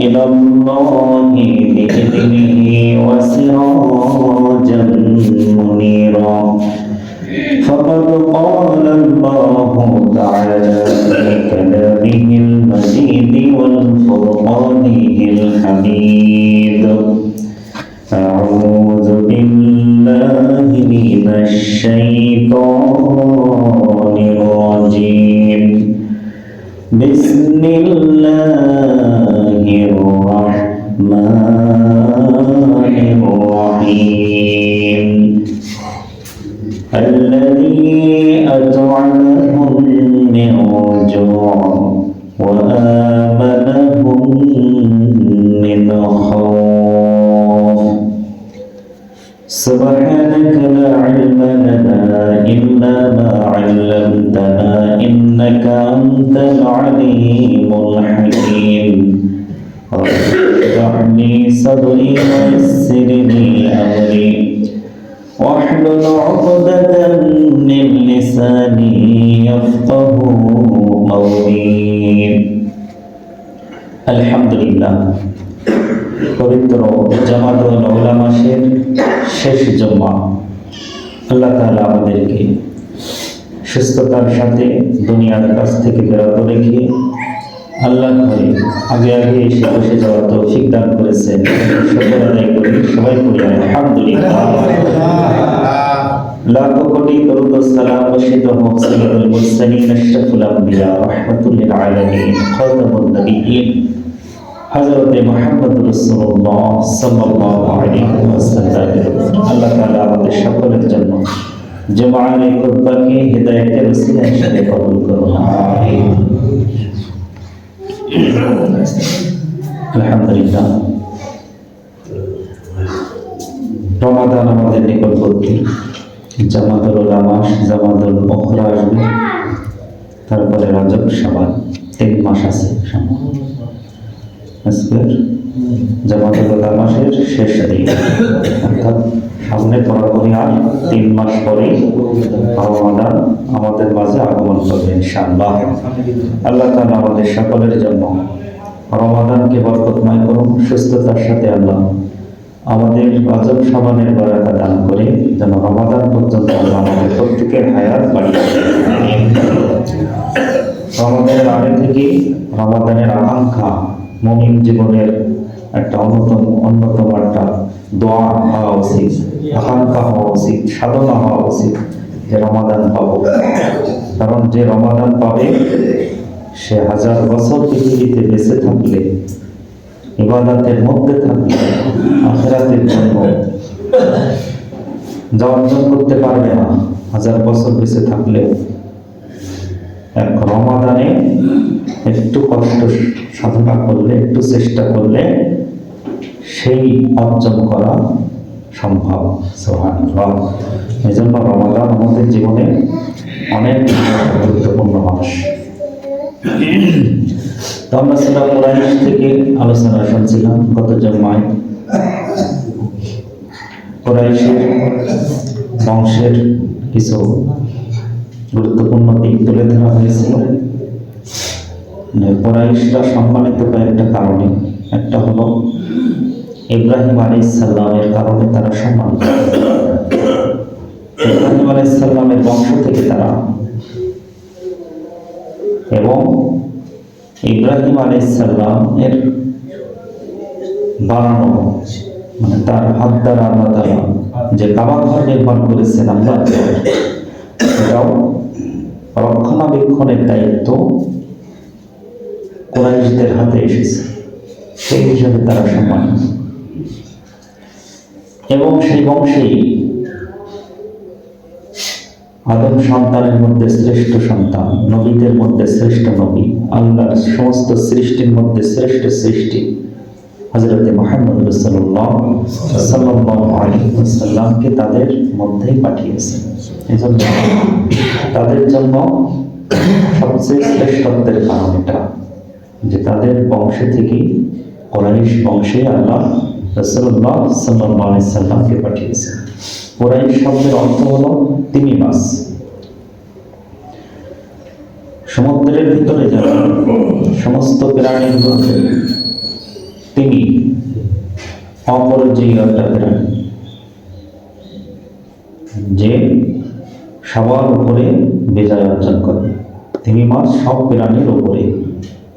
إلى الله بإذنه وسراجا منيرا فقد قال الله تعالى في كلامه المجيد والفرقانه الحميد أعوذ بالله من الشيطان الرجيم بسم الله الرحمن الرحيم الذي أطعمهم من جوع وآمنهم من خوف سبحانك لا علم لنا إلا ما علمتنا إنك أنت العليم الحكيم رب اشرح لي صدري ويسر لي أمري واحلل عقدة من لساني يفقه قولي আলহামদুলিল্লাহ পবিত্র জামাতুল উলামা মাসের শেষ জুমা আল্লাহ তাআলা আমাদেরকে সুস্থতার সাথে দুনিয়ার কাছ থেকে বিরত রেখে আল্লাহ করে আগে আগে এসে বসে যাওয়ার তৌফিক দান করেছেন। শুকর আদায় করি, সবাই বলি আলহামদুলিল্লাহ। লাখো কোটি দরুদ ও সালাম বর্ষিত হোক সাইয়্যিদুল মুরসালিন আশরাফুল আম্বিয়া রাহমাতুল লিল আলামিন খাতামুন নবিয়্যিন হযরত মুহাম্মদ রাসূলুল্লাহ সাল্লাল্লাহু আলাইহি ওয়াসাল্লাম। আল্লাহ তাআলা আমাদের সকলের জন্য জুমার এই খুতবাকে হিদায়াতের ওসিলা হিসেবে কবুল করুন, আমিন। আলহামদুলিল্লাহ, রমাদান আমাদের নিকটবর্তী। জামাতুল উলামা মাস, জামাতুল উখরা আসবে, তারপরে রজব, শাবান, 3 মাস আছে। আজকের জামাতুল উলামা মাসের শেষ দিন, অর্থাৎ সামনে পরাপরি আর 3 মাস পরে রমাদান আমাদের মাঝে আগমন করবে ইনশাআল্লাহ। আল্লাহ তাআলা আমাদের সকলের জন্য রমাদানকে বরকতময় করুন, সুস্থতার সাথে আল্লাহ আমাদের রজব শাবানের বারাকা দান করে যেন রমাদান পর্যন্ত আল্লাহ আমাদের প্রত্যেকের হায়াত বাড়িয়ে দেন। রমাদানের আগে থেকে রমাদানের আকাঙ্ক্ষা মুমিন জীবনের একটা অন্যতম একটা দোয়া হওয়া উচিত, আকাঙ্ক্ষা হওয়া উচিত, সাধনা হওয়া উচিত যে রমাদান পাবো। কারণ যে রমাদান পাবে সে 1000 বছর পৃথিবীতে বেঁচে থাকলে, ইবাদতের মধ্যে থাকলে, আখিরাতের জন্য যা অর্জন করতে পারবে না 1000 বছর বেঁচে থাকলে। এক রমাদানে একটু কষ্ট সাধনা করলে, একটু চেষ্টা করলে সেই অর্জন করা সম্ভব। সুবহানাল্লাহ। এই জন্য রমাদান আমাদের জীবনে অনেক গুরুত্বপূর্ণ মাস। তো আমরা সূরা কুরাইশ থেকে আলোচনা শুনছিলাম গত জুমায়। কুরাইশের বংশের কিছু গুরুত্বপূর্ণ দিক তুলে ধরা হয়েছিল। কুরাইশরা সম্মানিত কয়েকটা কারণে, একটা হলো ইব্রাহিম আলাইহিস সালামের কারণে তারা সম্মানিত। ইব্রাহিম আলাইহিস সালামের বংশ থেকে তারা, এবং ইব্রাহিম আলাইহিস সালামের বানানো, মানে তার হাত দ্বারা আল্লাহ তাআলা যে কাবা ঘর নির্মাণ করেছেন আল্লাহ, সেটাও রক্ষণাবেক্ষণের দায়িত্ব কুরাইশদের হাতে এসেছে। সেই হিসাবে তারা সম্মানিত। এবং সেই বংশেই আদম সন্তানের মধ্যে শ্রেষ্ঠ সন্তান, নবীদের মধ্যে শ্রেষ্ঠ নবী, আল্লাহর সমস্ত সৃষ্টির মধ্যে শ্রেষ্ঠ সৃষ্টি হযরত মুহাম্মদ রাসূলুল্লাহ সাল্লাল্লাহু আলাইহি ওয়াসাল্লামকে তাদের মধ্যেই পাঠিয়েছেন। এজন্য তাদের জন্য সবচেয়ে শ্রেষ্ঠত্বের কারণ এটা যে তাদের বংশে থেকে, কুরাইশ বংশে আল্লাহ রাসূলুল্লাহ সাল্লাল্লাহু আলাইহি ওয়াসাল্লামকে পাঠিয়েছেন। কুরাইশ শব্দের অর্থ হলো তিমি মাছ। সমুদ্রের ভিতরে যারা সমস্ত প্রাণীর মধ্যে অপরিজয়ী একটা প্রাণী, যে সবার উপরে বিজয় অর্জন করে। তিমি মাছ সব প্রাণীর উপরে,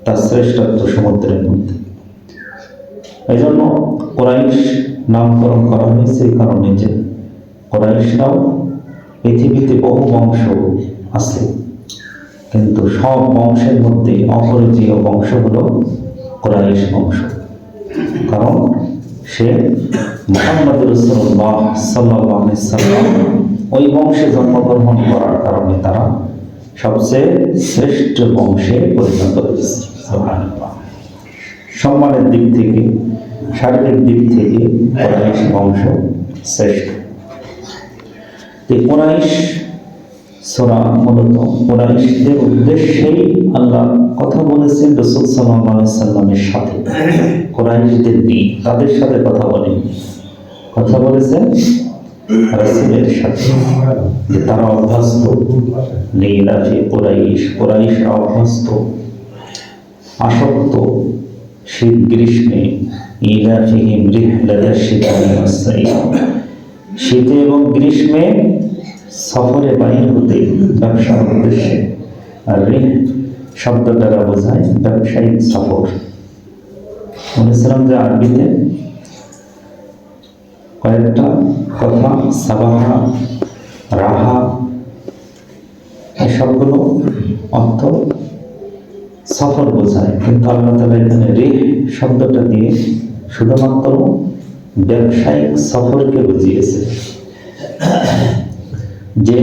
তার শ্রেষ্ঠত্ব সমুদ্রের মধ্যে। এই জন্য কুরাইশ নামকরণ করা হয়েছে এই কারণে যে কুরাইশরাও পৃথিবীতে বহু বংশ আছে, কিন্তু সব বংশের মধ্যে অপরিজীয় বংশ হলো কুরাইশ বংশ। কারণ সে মুহাম্মদ রাসূলুল্লাহ সাল্লাল্লাহু আলাইহি সাল্লাম ওই বংশে জন্মগ্রহণ করার কারণে তারা সবচেয়ে শ্রেষ্ঠ বংশে পরিণত হয়েছে। সুবহানাল্লাহ। সম্মানের দিক থেকে, শারীরিক দিক থেকে কুরাইশ বংশ শ্রেষ্ঠ। কুরাইশ সূরা মূলত কুরাইশদের উদ্দেশ্যেই আল্লাহ কথা বলেছেন রাসূল সাল্লাল্লাহু আলাইহি সাল্লামের সাথে। কুরাইশদের নিয়ে তাদের সাথে কথা বলেছেন রাসূলের সাথে, যে তারা অভ্যস্ত লীলাফি কুরাইশ অভ্যস্ত, আসক্ত শীত গ্রীষ্মে, ইলাফিহিম রিহলাতাশ শিতাই ওয়াস সাইফ, শীতে এবং গ্রীষ্মে সফরে বাইর হতে ব্যবসার উদ্দেশ্যে। আর রিহ শব্দ দ্বারা বোঝায় ব্যবসায়িক সফর। বলেছিলাম যে আরবিতে কয়েকটা কথা, সাবাহা, রাহা, এসবগুলো অর্থ সফর বোঝায়, কিন্তু আল্লাহ তাআলা এখানে রিহ শব্দটা দিয়ে শুধুমাত্র ব্যবসায়িক সফরকে বুঝিয়েছে, যে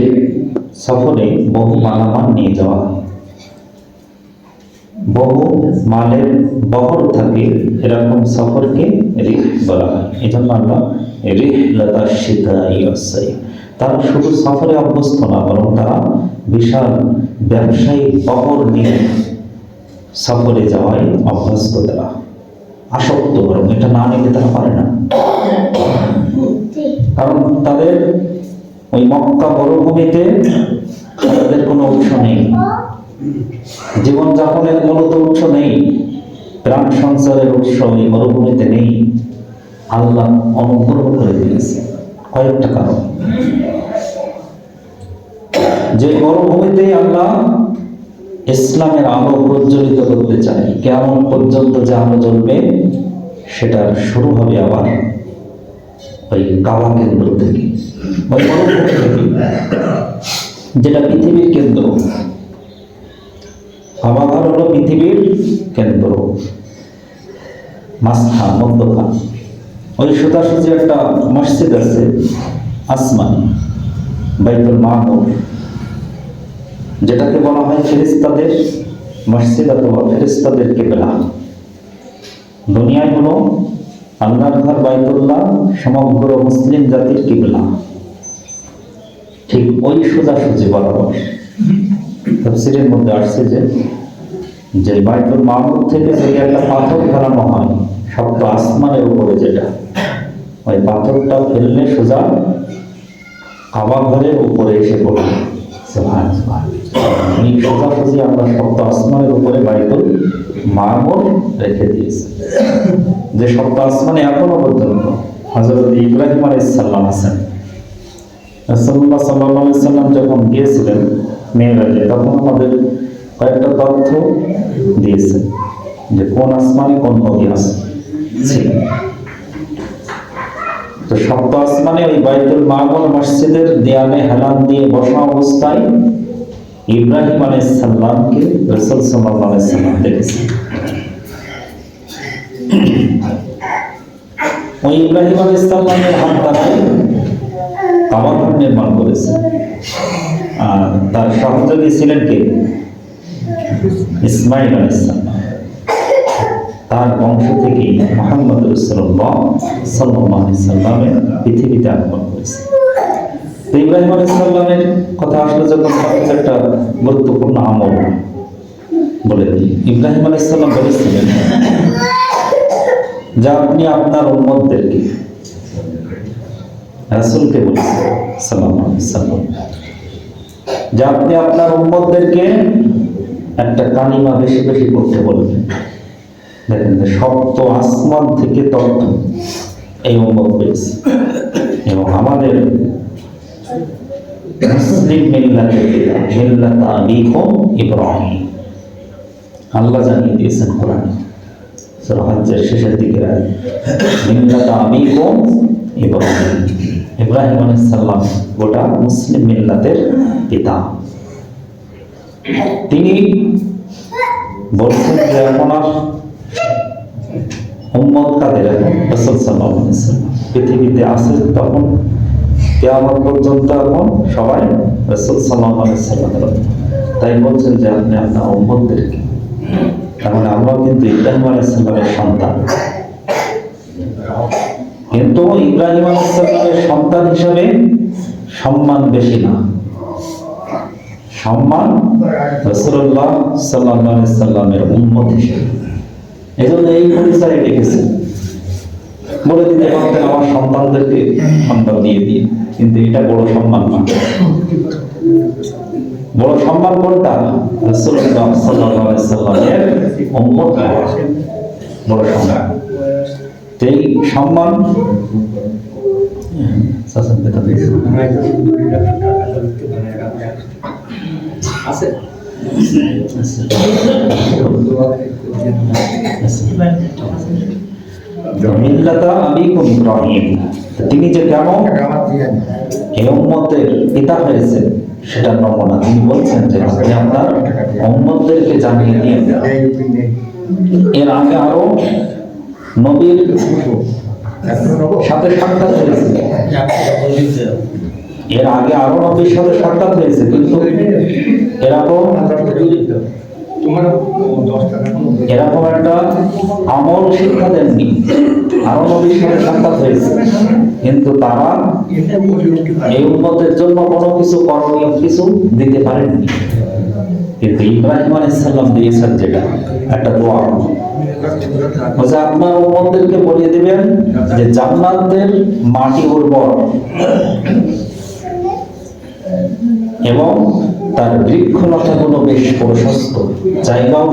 সফরে বহু মালামাল নিয়ে যাওয়া হয়, বহু মালের বহর থাকে, এরকম সফরকে রিহ বলা হয়। এই জন্য আল্লাহ রিহলাতাশ শিতাই ওয়াস সাইফ, তারা শুধু সফরে অভ্যস্ত না, বরং তারা বিশাল ব্যবসায়িক বহর নিয়ে সফরে যাওয়ায় অভ্যস্ত, তারা আসক্ত, বরং এটা না নিতে তারা পারে না। কারণ তাদের ওই মক্কা মরুভূমিতে তাদের কোনো উৎস নেই, জীবনযাপনের মূলত উৎস নেই, প্রাণ সঞ্চারের উৎস এই মরুভূমিতে নেই। আল্লাহ অনুগ্রহ করে দিয়েছে কয়েকটা কারণ। যে মরুভূমিতে আল্লাহ ইসলামের আলো প্রজ্বলিত করতে চায়, কেমন পর্যন্ত যে আলো জ্বলবে, সেটার শুরু হবে আবার ওই কাবা কেন্দ্র থেকে, ওই মরুভূমি থেকে, যেটা পৃথিবীর কেন্দ্র। কাবাঘর হলো পৃথিবীর কেন্দ্র, মাঝখান, মধ্যখান। ওই সোজাসুজি একটা মসজিদ আছে আসমানি, বাইতুল মামুর, যেটাকে বলা হয় ফেরেশতাদের মসজিদ অথবা ফেরেশতাদের কিবলা। দুনিয়ায় হলো আল্লাহর ঘর বাইতুল্লাহ সমগ্র মুসলিম জাতির কিবলা, ঠিক ওই সোজাসুজি বরাবর। তাফসীরের মধ্যে আসছে যে বাইতুল মামুর থেকে যদি একটা পাথর ফেলানো হয় সপ্ত আসমানের উপরে, যেটা ওই পাথরটা ফেললে সোজা কাবা ঘরের উপরে এসে পড়বে। এই সোজাসুজি আমরা সপ্ত আসমানের উপরে বাইতুল মামুর রেখে দিয়েছে, যে সপ্ত আসমানে এখনো পর্যন্ত হযরত ইব্রাহিম আলাইহিস সালাম আছেন। রাসূলুল্লাহ সাল্লাল্লাহু আলাইহি সাল্লাম যখন গিয়েছিলেন মেরাজে, তখন আমাদের কয়েকটা তথ্য দিয়েছেন যে কোন আসমানে কোন নবী আছে। তো সপ্ত আসমানে ওই বাইতুল মামুর মসজিদের দেয়ালে হেলান দিয়ে বসা অবস্থায় ইব্রাহিম আলাইহিস সালামকে রাসূল সাল্লাল্লাহু আলাইহি সাল্লাম দেখেছেন। ওই ইব্রাহিম আলাইহিস সালামের হাত দ্বারাই কাবা ঘর নির্মাণ করেছে। আর তার সহযোগী ছিলেন কে? ইসমাঈল আলাইহিস সালাম। তার বংশ থেকে মুহাম্মদ রাসূলুল্লাহ সাল্লাল্লাহু আলাইহি সাল্লামের পৃথিবীতে আগমন করেছে। ইব্রাহিম আলাইহিস সালামের কথা আসলে যখন একটা গুরুত্বপূর্ণ আমল বলে দিই। ইব্রাহিম আলাইহিস সালাম বলেছিলেন যে আপনি আপনার উম্মতদেরকে, রাসূলকে বলেছেন সাল্লাল্লাহু আলাইহি সাল্লাম, যে আপনি আপনার উম্মতদেরকে একটা কালিমা বেশি বেশি পড়তে বলবেন। দেখেন, সপ্ত আসমান থেকে তথ্য এই উম্মত পেয়েছে। এবং আমাদের মুসলিম মিল্লাতের পিতা মিল্লাত আবিকুম ইব্রাহিম, আল্লাহ জানিয়ে দিয়েছেন কোরআনে সূরা হজ্জের শেষের দিকে, মিল্লাত আবিকুম ইব্রাহিম, ইব্রাহিম আলাইহিস সালাম গোটা মুসলিম মিল্লাতের পিতা। তিনি বলছেন যে আপনার উম্মত কাদের, রাসূল সাল্লাল্লাহু আলাইহি ওয়াসাল্লাম পৃথিবীতে আছে তখন কিয়ামত পর্যন্ত এখন সবাই রাসূল সাল্লাল্লাহু আলাইহি ওয়াসাল্লামের। তাই বলছেন যে আপনি আপনার উম্মতদেরকে, তার মানে আমরা কিন্তু ইব্রাহিম আলাইহিস সালামের সন্তান, কিন্তু ইব্রাহিম আলাইহিস সালামের সন্তান হিসেবে সম্মান বেশি না, সম্মান রাসূলুল্লাহ সাল্লাল্লাহু আলাইহি সাল্লামের উম্মত হিসেবে। এজন্য এই পরিচয় রেখেছেন। বলে দিতে পারতেন আমার সন্তানদেরকে সম্মান দিয়ে দিয়ে, কিন্তু এটা বড় সম্মান না। বড় সম্মান কোনটা? রাসূলুল্লাহ সাল্লাল্লাহু আলাইহি সাল্লামের উম্মত হওয়া বড় সম্মান। এই সম্মান আছে। তিনি যে কেন এই উম্মতের পিতা হয়েছে সেটা নমুনা। তিনি বলছেন যে আপনি আপনার উম্মতদেরকে জানিয়ে দিন। এর আগে আরো নবীর সাথে সাক্ষাৎ হয়েছে, এর আগে আরো নবীর সাথে সাক্ষাৎ হয়েছে, কিন্তু এরকম একটা আমল শিক্ষা দেননি। আরো নবীর সাথে সাক্ষাৎ হয়েছে, কিন্তু তারা এই উম্মতের জন্য কোনো কিছু করণীয় কিছু দিতে পারেননি। কিন্তু ইব্রাহিম আলাইহিস সালাম দিয়েছেন যেটা একটা দোয়া, বলছে আপনার উম্মতদেরকে বলিয়ে দিবেন যে জান্নাতের মাটি উর্বর এবং তার বৃক্ষলতাগুলো বেশ প্রশস্ত, জায়গাও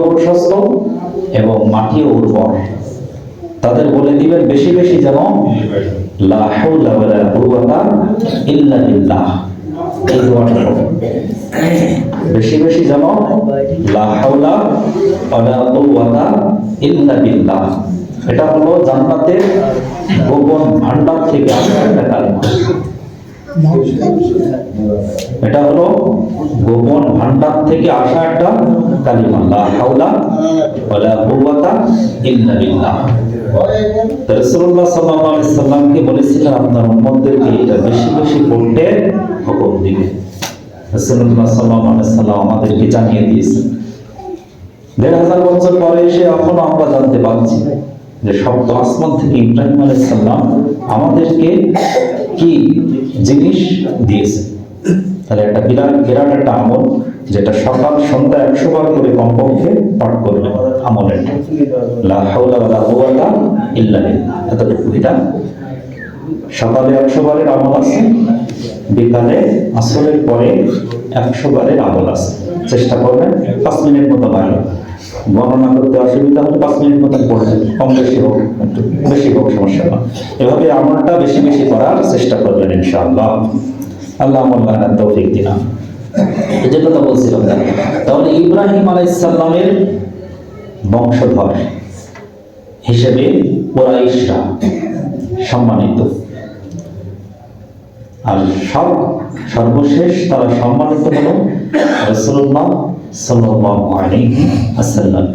প্রশস্ত এবং মাটিও উর্বর। তাদের বলে দিবেন বেশি বেশি যেন লা হাওলা ওয়ালা কুওয়াতা ইল্লা বিল্লাহ, এই দোয়াটা করবেন। বেশি বেশি যেন লা হাওলা ওয়ালা কুওয়াতা ইল্লা বিল্লাহ। এটা হলো জান্নাতের গোপন ভান্ডার থেকে আসা একটা কালিমা। এটা হলো গোপন ভান্ডার থেকে আসা একটা কালিমা, লা হাওলা ওয়ালা কুওয়াতা ইল্লা বিল্লাহ। রাসূলুল্লাহ সাল্লাল্লাহু আলাইহি সাল্লামকে বলেছিলেন আপনার উম্মতদেরকে এটা বেশি বেশি পড়তে হুকুম দিবেন। রাসূলুল্লাহ সাল্লাল্লাহু আলাইহি সাল্লাম আমাদেরকে জানিয়ে দিয়েছেন। ১৫০০ বছর পরে এসে এখনো আমরা জানতে পারছি যে শব্দ আসমান থেকে ইব্রাহিম আলাইহিস সালাম আমাদেরকে কি জিনিস দিয়েছে। তাহলে একটা বিরাট একটা আমল, যেটা সকাল সন্ধ্যা ১০০ বার করে কমপক্ষে পাঠ করবে। আমলের লা হাওলা ওয়ালা কুওয়াতা ইল্লা বিল্লাহ, এতটুকু। এটা সকালে ১০০ বারের আমল আছে, বিকালে আসরের পরে ১০০ বারের আমল আছে। চেষ্টা করবেন ৫ মিনিট মতো লাগে, গণনা করতে অসুবিধা হলে ৫ মিনিট মতো পড়বেন, কম বেশি হোক একটু বেশি হোক সমস্যা না। এভাবে আমলটা বেশি বেশি করার চেষ্টা করবেন ইনশাআল্লাহ। আল্লাহ আমাদের তৌফিক দিন। এই যে কথা বলছিলাম, তাহলে ইব্রাহিম আলাইহিস সালামের বংশধর হিসেবে কুরাইশরা সম্মানিত, আর সর্বশেষ তারা সম্মানিত হলো রাসূলুল্লাহ সাল্লাল্লাহু আলাইহি ওয়াসাল্লাম।